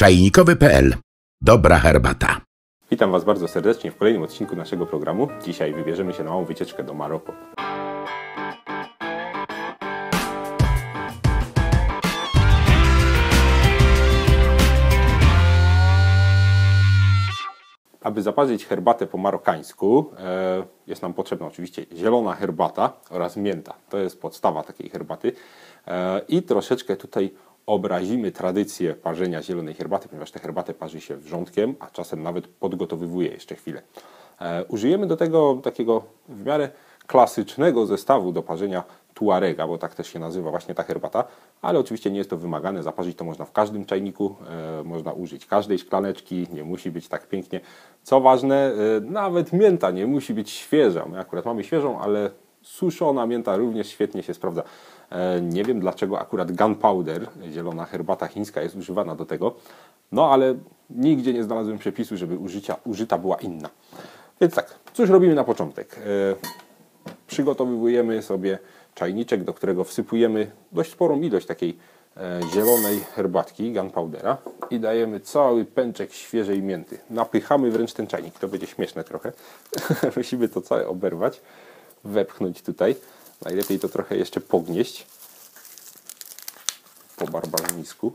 Czajnikowy.pl. Dobra herbata. Witam Was bardzo serdecznie w kolejnym odcinku naszego programu. Dzisiaj wybierzemy się na małą wycieczkę do Maroko. Aby zaparzyć herbatę po marokańsku jest nam potrzebna oczywiście zielona herbata oraz mięta. To jest podstawa takiej herbaty. I troszeczkę tutaj obrazimy tradycję parzenia zielonej herbaty, ponieważ tę herbatę parzy się wrzątkiem, a czasem nawet podgotowywuje jeszcze chwilę. Użyjemy do tego takiego w miarę klasycznego zestawu do parzenia tuarega, bo tak też się nazywa właśnie ta herbata, ale oczywiście nie jest to wymagane, zaparzyć to można w każdym czajniku, można użyć każdej szklaneczki, nie musi być tak pięknie. Co ważne, nawet mięta nie musi być świeża. My akurat mamy świeżą, ale suszona mięta również świetnie się sprawdza. Nie wiem dlaczego akurat gunpowder, zielona herbata chińska, jest używana do tego, no ale nigdzie nie znalazłem przepisu, żeby użyta była inna. Więc tak, cóż robimy na początek? Przygotowujemy sobie czajniczek, do którego wsypujemy dość sporą ilość takiej zielonej herbatki, gunpowdera i dajemy cały pęczek świeżej mięty. Napychamy wręcz ten czajnik, to będzie śmieszne trochę. Musimy to całe oberwać, wepchnąć tutaj. Najlepiej to trochę jeszcze pognieść po barbarzyńsku.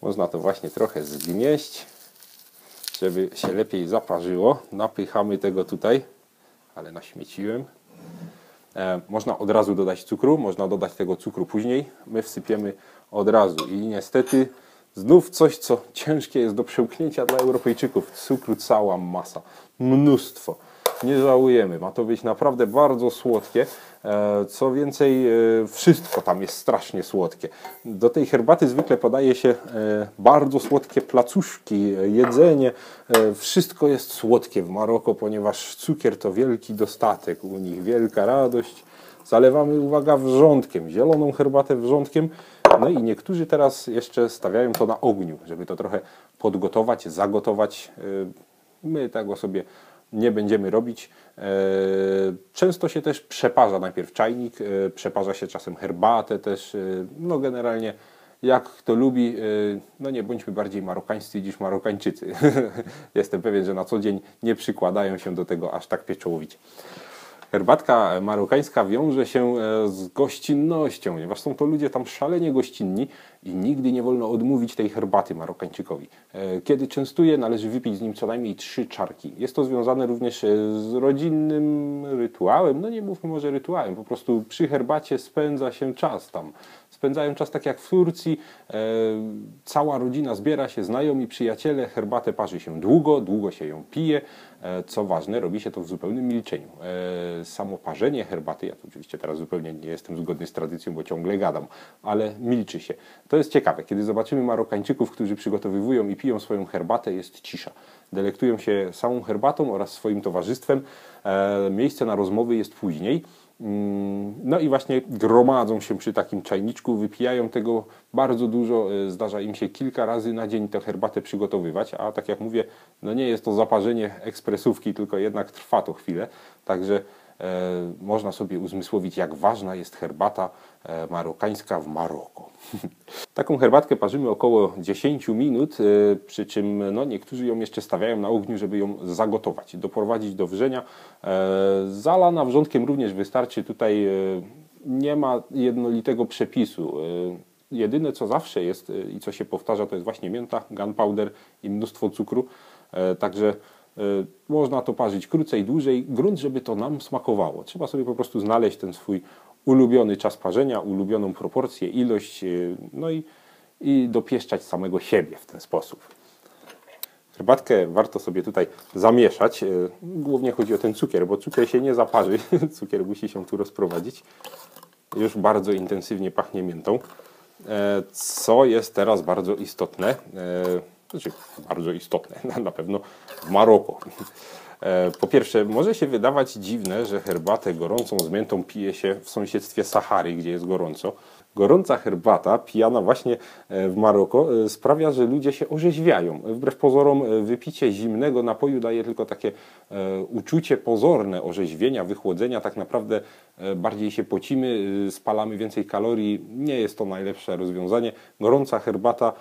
Można to właśnie trochę zgnieść, żeby się lepiej zaparzyło. Napychamy tego tutaj, ale naśmieciłem. Można od razu dodać cukru, można dodać tego cukru później. My wsypiemy od razu i niestety znów coś, co ciężkie jest do przełknięcia dla Europejczyków. Cukru cała masa, mnóstwo. Nie żałujemy, ma to być naprawdę bardzo słodkie. Co więcej, wszystko tam jest strasznie słodkie. Do tej herbaty zwykle podaje się bardzo słodkie placuszki, jedzenie. Wszystko jest słodkie w Maroko, ponieważ cukier to wielki dostatek u nich, wielka radość. Zalewamy, uwaga, wrzątkiem, zieloną herbatę wrzątkiem. No i niektórzy teraz jeszcze stawiają to na ogniu, żeby to trochę podgotować, zagotować. My tego sobie nie będziemy robić. Często się też przeparza najpierw czajnik, przeparza się czasem herbatę też. No generalnie jak kto lubi, no nie bądźmy bardziej marokańscy niż Marokańczycy. Jestem pewien, że na co dzień nie przykładają się do tego aż tak pieczołowicie. Herbatka marokańska wiąże się z gościnnością, ponieważ są to ludzie tam szalenie gościnni i nigdy nie wolno odmówić tej herbaty Marokańczykowi. Kiedy częstuje, należy wypić z nim co najmniej 3 czarki. Jest to związane również z rodzinnym rytuałem, no nie mówmy może rytuałem, po prostu przy herbacie spędza się czas tam. Spędzają czas tak jak w Turcji, cała rodzina zbiera się, znajomi, przyjaciele, herbatę parzy się długo, długo się ją pije. Co ważne, robi się to w zupełnym milczeniu. Samo parzenie herbaty, ja tu oczywiście teraz zupełnie nie jestem zgodny z tradycją, bo ciągle gadam, ale milczy się. To jest ciekawe, kiedy zobaczymy Marokańczyków, którzy przygotowują i piją swoją herbatę, jest cisza. Delektują się samą herbatą oraz swoim towarzystwem. Miejsce na rozmowy jest później. No i właśnie gromadzą się przy takim czajniczku, wypijają tego bardzo dużo, zdarza im się kilka razy na dzień tę herbatę przygotowywać, a tak jak mówię, no nie jest to zaparzenie ekspresówki, tylko jednak trwa to chwilę, także można sobie uzmysłowić, jak ważna jest herbata marokańska w Maroko. Taką herbatkę parzymy około 10 minut, przy czym no, niektórzy ją jeszcze stawiają na ogniu, żeby ją zagotować, doprowadzić do wrzenia. Zalana wrzątkiem również wystarczy, tutaj nie ma jednolitego przepisu. Jedyne co zawsze jest i co się powtarza, to jest właśnie mięta, gunpowder i mnóstwo cukru, także można to parzyć krócej, dłużej, grunt, żeby to nam smakowało. Trzeba sobie po prostu znaleźć ten swój ulubiony czas parzenia, ulubioną proporcję, ilość, no i dopieszczać samego siebie w ten sposób. Herbatkę warto sobie tutaj zamieszać. Głównie chodzi o ten cukier, bo cukier się nie zaparzy. Cukier musi się tu rozprowadzić. Już bardzo intensywnie pachnie miętą. Co jest teraz bardzo istotne, znaczy bardzo istotne, na pewno w Maroko. Po pierwsze, może się wydawać dziwne, że herbatę gorącą z miętą pije się w sąsiedztwie Sahary, gdzie jest gorąco. gorąca herbata pijana właśnie w Maroko sprawia, że ludzie się orzeźwiają. Wbrew pozorom wypicie zimnego napoju daje tylko takie uczucie pozorne orzeźwienia, wychłodzenia. Tak naprawdę bardziej się pocimy, spalamy więcej kalorii. Nie jest to najlepsze rozwiązanie. Gorąca herbata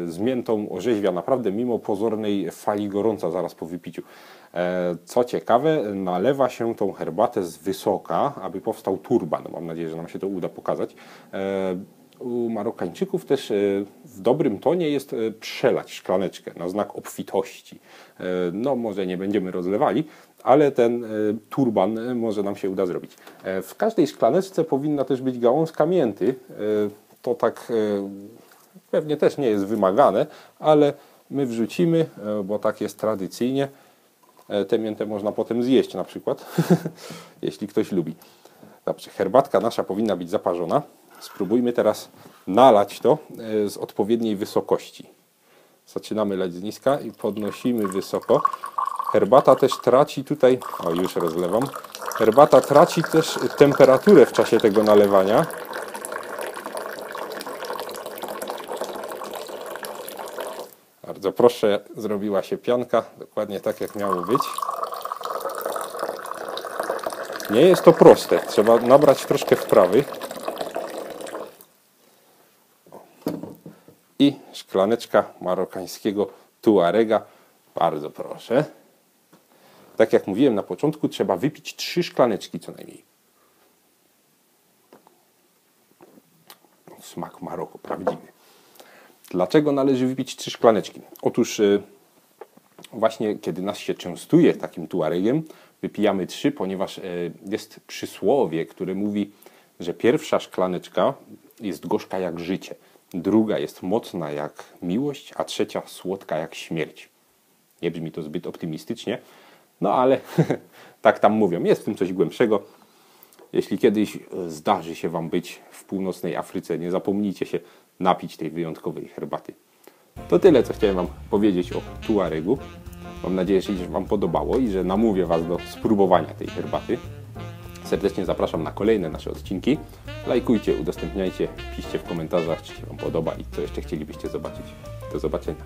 z miętą orzeźwia naprawdę mimo pozornej fali gorąca zaraz po wypiciu. Co ciekawe, nalewa się tą herbatę z wysoka, aby powstał turban. Mam nadzieję, że nam się to uda pokazać. U Marokańczyków też w dobrym tonie jest przelać szklaneczkę na znak obfitości. No może nie będziemy rozlewali, ale ten turban może nam się uda zrobić. W każdej szklaneczce powinna też być gałązka mięty. To tak pewnie też nie jest wymagane, ale my wrzucimy, bo tak jest tradycyjnie. Tę miętę można potem zjeść na przykład, jeśli ktoś lubi. Dobrze, herbatka nasza powinna być zaparzona. Spróbujmy teraz nalać to z odpowiedniej wysokości. Zaczynamy lać z niska i podnosimy wysoko. Herbata też traci tutaj, o już rozlewam, herbata traci też temperaturę w czasie tego nalewania. Bardzo proszę, zrobiła się pianka, dokładnie tak jak miało być. Nie jest to proste, trzeba nabrać troszkę wprawy. I szklaneczka marokańskiego tuarega, bardzo proszę. Tak jak mówiłem na początku, trzeba wypić 3 szklaneczki co najmniej. Smak Maroko, prawdziwy. Dlaczego należy wypić 3 szklaneczki? Otóż właśnie kiedy nas się częstuje takim tuaregiem, wypijamy 3, ponieważ jest przysłowie, które mówi, że pierwsza szklaneczka jest gorzka jak życie, druga jest mocna jak miłość, a trzecia słodka jak śmierć. Nie brzmi to zbyt optymistycznie, no ale tak tam mówią, jest w tym coś głębszego. Jeśli kiedyś zdarzy się Wam być w północnej Afryce, nie zapomnijcie się napić tej wyjątkowej herbaty. To tyle, co chciałem Wam powiedzieć o tuaregu. Mam nadzieję, że Wam podobało i że namówię Was do spróbowania tej herbaty. Serdecznie zapraszam na kolejne nasze odcinki. Lajkujcie, udostępniajcie, piszcie w komentarzach, czy się Wam podoba i co jeszcze chcielibyście zobaczyć. Do zobaczenia.